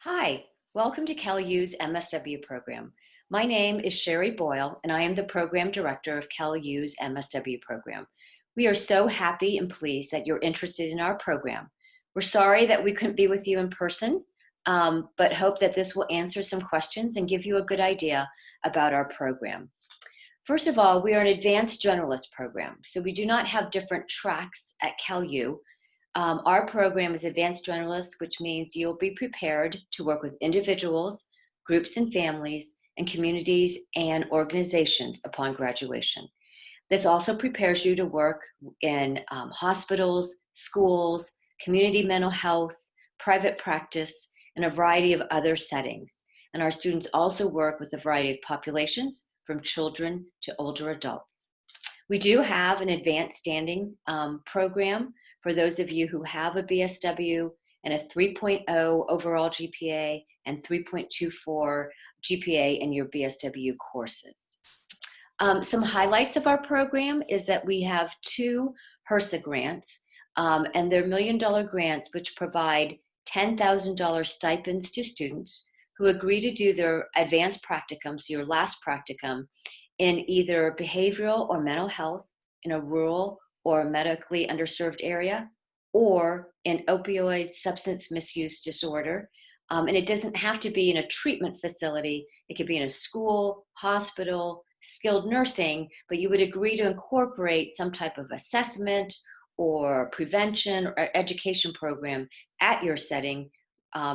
Hi, welcome to CalU's MSW program. My name is Sherry Boyle, and I am the Program Director of CalU's MSW program. We are so happy and pleased that you're interested in our program. We're sorry that we couldn't be with you in person, but hope that this will answer some questions and give you a good idea about our program. First of all, we are an advanced generalist program, so we do not have different tracks at CalU. Our program is Advanced Generalist, which means you'll be prepared to work with individuals, groups and families, and communities and organizations upon graduation. This also prepares you to work in hospitals, schools, community mental health, private practice, and a variety of other settings. And our students also work with a variety of populations, from children to older adults. We do have an advanced standing program for those of you who have a BSW and a 3.0 overall GPA and 3.24 GPA in your BSW courses. Some highlights of our program is that we have two HRSA grants, and they're $1 million grants which provide $10,000 stipends to students who agree to do their advanced practicums, your last practicum, in either behavioral or mental health in a rural or medically underserved area, or in opioid substance misuse disorder. And it doesn't have to be in a treatment facility. It could be in a school, hospital, skilled nursing, but you would agree to incorporate some type of assessment or prevention or education program at your setting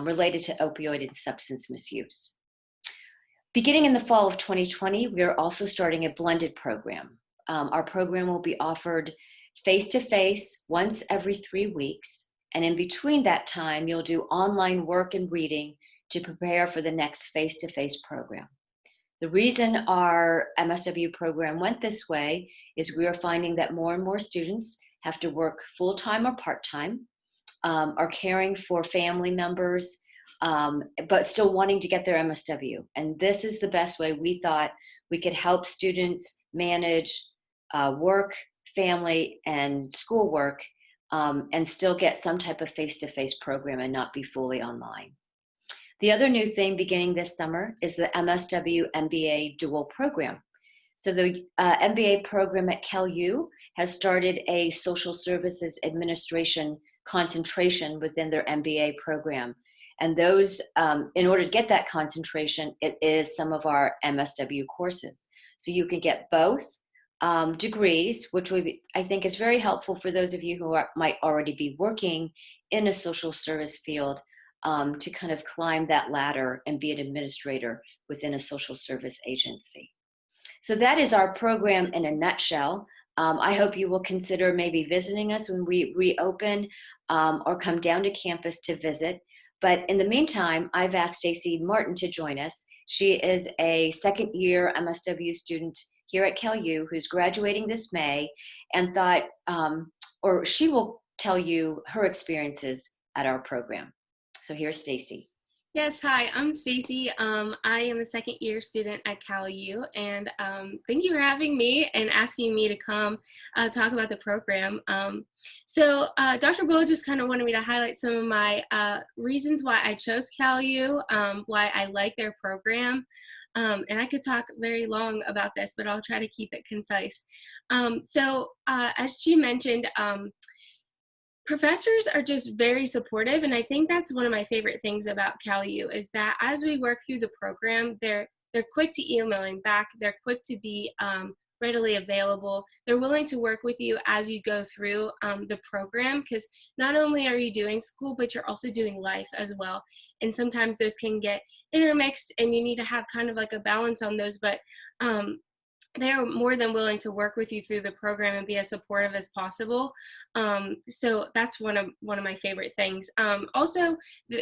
related to opioid and substance misuse. Beginning in the fall of 2020, we are also starting a blended program. Our program will be offered face-to-face once every 3 weeks, and in between that time, you'll do online work and reading to prepare for the next face-to-face program. The reason our MSW program went this way is we are finding that more and more students have to work full-time or part-time, are caring for family members, but still wanting to get their MSW. And this is the best way we thought we could help students manage work, family, and schoolwork, and still get some type of face-to-face program and not be fully online. The other new thing beginning this summer is the MSW MBA dual program. So the MBA program at CalU has started a social services administration concentration within their MBA program. And those, in order to get that concentration, it is some of our MSW courses. So you can get both degrees, which I think is very helpful for those of you who might already be working in a social service field, to kind of climb that ladder and be an administrator within a social service agency. So that is our program in a nutshell. I hope you will consider maybe visiting us when we reopen, or come down to campus to visit. But in the meantime, I've asked Stacy Martin to join us. She is a second-year MSW student here at CalU who's graduating this May, and thought, or she will tell you her experiences at our program. So here's Stacy. Yes, hi, I'm Stacy. I am a second year student at CalU, and thank you for having me and asking me to come talk about the program. Dr. Boyle just kind of wanted me to highlight some of my reasons why I chose CalU, why I like their program. And I could talk very long about this, but I'll try to keep it concise. As she mentioned, professors are just very supportive, and I think that's one of my favorite things about CalU is that as we work through the program, they're quick to emailing back, they're quick to be readily available, they're willing to work with you as you go through the program, because not only are you doing school, but you're also doing life as well, and sometimes those can get intermixed, and you need to have kind of like a balance on those, but they are more than willing to work with you through the program and be as supportive as possible. So that's one of my favorite things. Also,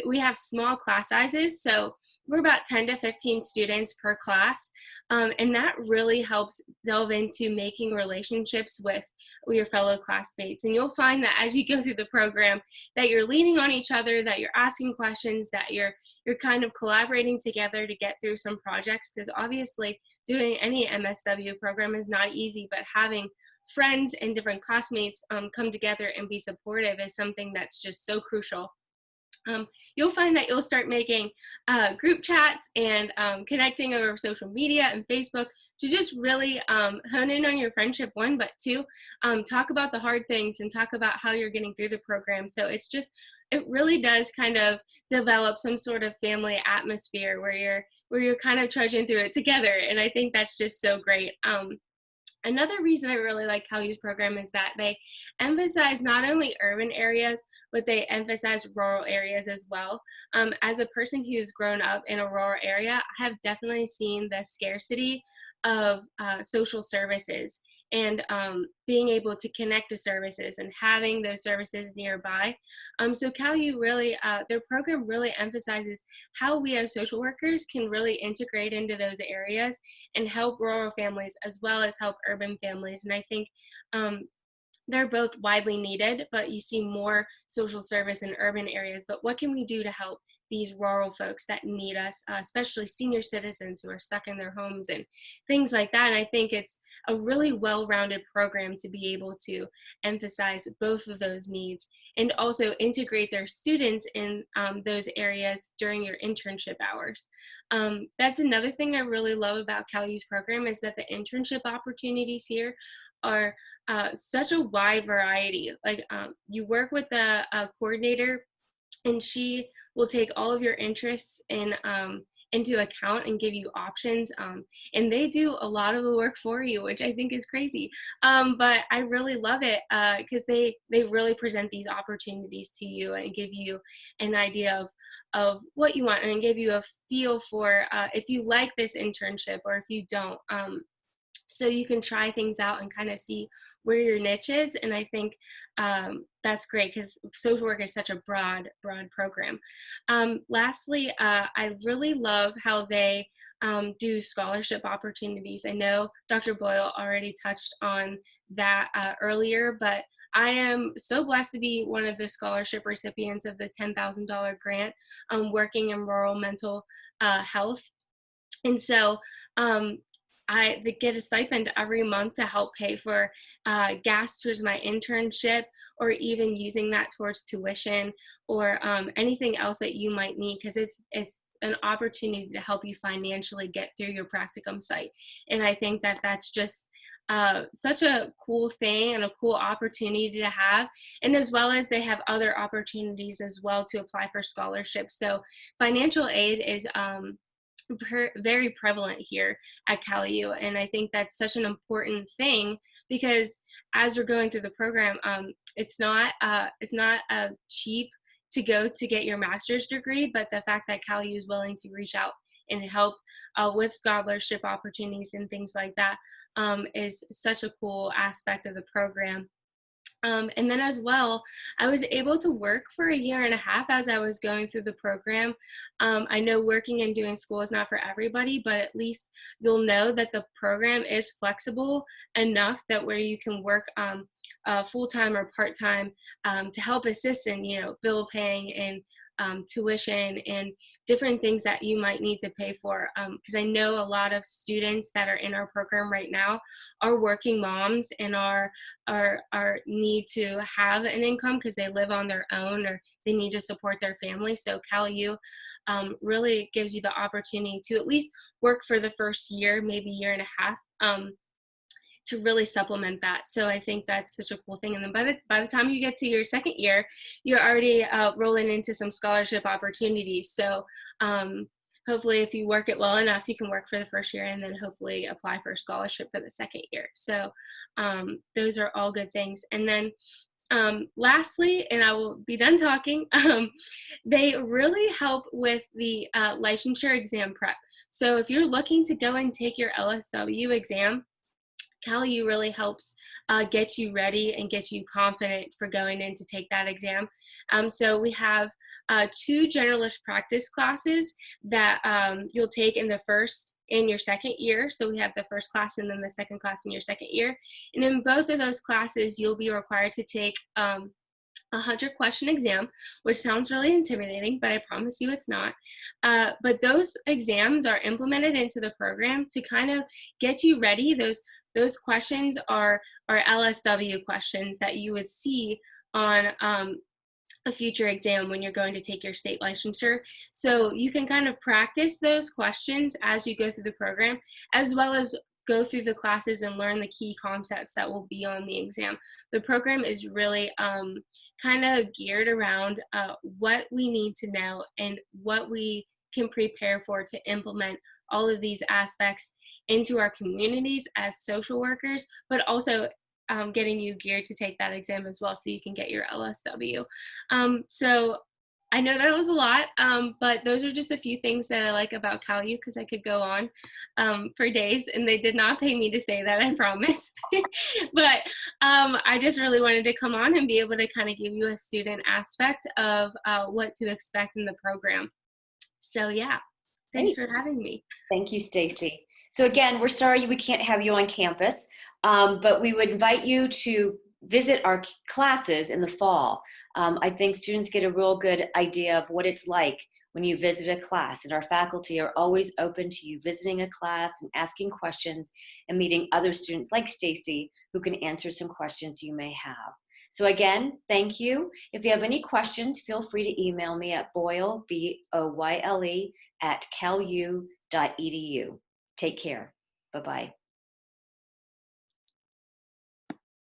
we have small class sizes, so we're about 10 to 15 students per class, and that really helps delve into making relationships with your fellow classmates. And you'll find that as you go through the program, that you're leaning on each other, that you're asking questions, that you're kind of collaborating together to get through some projects, because obviously doing any MSW program is not easy, but having friends and different classmates come together and be supportive is something that's just so crucial. you'll find that you'll start making group chats and connecting over social media and Facebook to just really hone in on your friendship, one, but two, talk about the hard things and talk about how you're getting through the program. So it really does kind of develop some sort of family atmosphere where you're kind of trudging through it together. And I think that's just so great. Another reason I really like CalU's program is that they emphasize not only urban areas, but they emphasize rural areas as well. As a person who's grown up in a rural area, I have definitely seen the scarcity of social services and being able to connect to services and having those services nearby. So CalU really, their program really emphasizes how we as social workers can really integrate into those areas and help rural families as well as help urban families. And I think they're both widely needed, but you see more social service in urban areas. But what can we do to help these rural folks that need us, especially senior citizens who are stuck in their homes and things like that? And I think it's a really well-rounded program to be able to emphasize both of those needs and also integrate their students in those areas during your internship hours. That's another thing I really love about CalU's program is that the internship opportunities here are such a wide variety. Like you work with a coordinator, and she will take all of your interests into account and give you options. And they do a lot of the work for you, which I think is crazy. But I really love it because they really present these opportunities to you and give you an idea of what you want and give you a feel for if you like this internship or if you don't. So you can try things out and kind of see where your niche is. And I think that's great because social work is such a broad program. Lastly, I really love how they do scholarship opportunities. I know Dr. Boyle already touched on that earlier, but I am so blessed to be one of the scholarship recipients of the $10,000 grant working in rural mental health. And so I get a stipend every month to help pay for gas towards my internship, or even using that towards tuition or anything else that you might need, because it's an opportunity to help you financially get through your practicum site. And I think that that's just such a cool thing and a cool opportunity to have. And as well as they have other opportunities as well to apply for scholarships. So financial aid is very prevalent here at CalU, and I think that's such an important thing because as you're going through the program, it's not cheap to go to get your master's degree, but the fact that CalU is willing to reach out and help with scholarship opportunities and things like that is such a cool aspect of the program. And then as well, I was able to work for a year and a half as I was going through the program. I know working and doing school is not for everybody, but at least you'll know that the program is flexible enough that where you can work full-time or part-time to help assist in, bill paying and tuition and different things that you might need to pay for. Because I know a lot of students that are in our program right now are working moms and are need to have an income because they live on their own or they need to support their family. So CalU really gives you the opportunity to at least work for the first year, maybe year and a half, to really supplement that. So I think that's such a cool thing. And then by the time you get to your second year, you're already rolling into some scholarship opportunities. So hopefully if you work it well enough, you can work for the first year and then hopefully apply for a scholarship for the second year. So those are all good things. And then lastly, and I will be done talking, they really help with the licensure exam prep. So if you're looking to go and take your MSW exam, CalU really helps get you ready and get you confident for going in to take that exam. So we have 2 generalist practice classes that you'll take in your second year. So we have the first class and then the second class in your second year. And in both of those classes, you'll be required to take a 100-question exam, which sounds really intimidating, but I promise you it's not. But those exams are implemented into the program to kind of get you ready. Those questions are MSW questions that you would see on a future exam when you're going to take your state licensure. So you can kind of practice those questions as you go through the program, as well as go through the classes and learn the key concepts that will be on the exam. The program is really kind of geared around what we need to know and what we can prepare for to implement all of these aspects into our communities as social workers, but also getting you geared to take that exam as well so you can get your LSW. So I know that was a lot, but those are just a few things that I like about CalU, because I could go on for days, and they did not pay me to say that, I promise. But I just really wanted to come on and be able to kind of give you a student aspect of what to expect in the program. So yeah, thanks Great. for having me. Thank you, Stacy. So again, we're sorry we can't have you on campus, but we would invite you to visit our classes in the fall. I think students get a real good idea of what it's like when you visit a class, and our faculty are always open to you visiting a class and asking questions and meeting other students like Stacy who can answer some questions you may have. So again, thank you. If you have any questions, feel free to email me at Boyle, BOYLE, @calu.edu. Take care. Bye-bye.